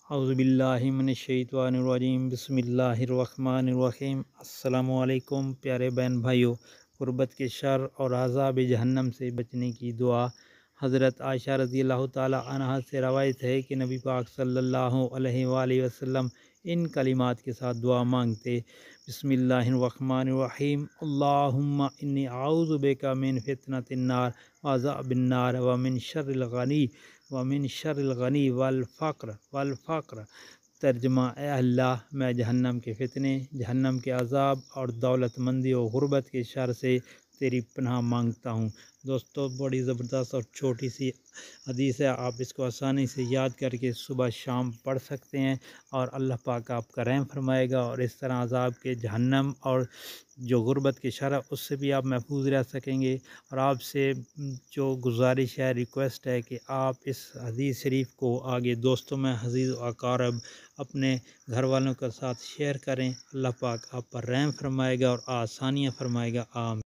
اعوذ باللہ من الشیطان الرجیم، بسم اللہ الرحمن الرحیم۔ السلام علیکم پیارے بہن بھائیوں، غربت کے شر اور عذاب جہنم سے بچنے کی دعا۔ حضرت عائشہ رضی اللہ تعالی عنہا سے روایت ہے کہ نبی پاک صلی اللہ علیہ وآلہ وسلم ان کلمات کے ساتھ دعا مانگتے: بسم اللہ الرحمن الرحیم، اللہم انی اعوذ بک من فتنۃ النار وعذاب النار ومن شر الغنی والفقر۔ ترجمہ: اے اللہ، میں جہنم کے فتنے، جہنم کے عذاب اور دولت مندی و غربت کے شر سے تیری پناہ مانگتا ہوں۔ دوستو، بڑی زبردست اور چھوٹی سی حدیث ہے، آپ اس کو آسانی سے یاد کر کے صبح شام پڑھ سکتے ہیں اور اللہ پاک آپ کا رحم فرمائے گا، اور اس طرح عذاب کے جہنم اور جو غربت کی شر ہے اس سے بھی آپ محفوظ رہ سکیں گے۔ اور آپ سے جو گزارش ہے، ریکویسٹ ہے کہ آپ اس حدیث شریف کو آگے دوستوں میں، عزیز و اقارب، اپنے گھر والوں کے ساتھ شیئر کریں۔ اللہ پاک آپ پر رحم فرمائے گا اور آسانیاں فرمائے گا۔ آمین۔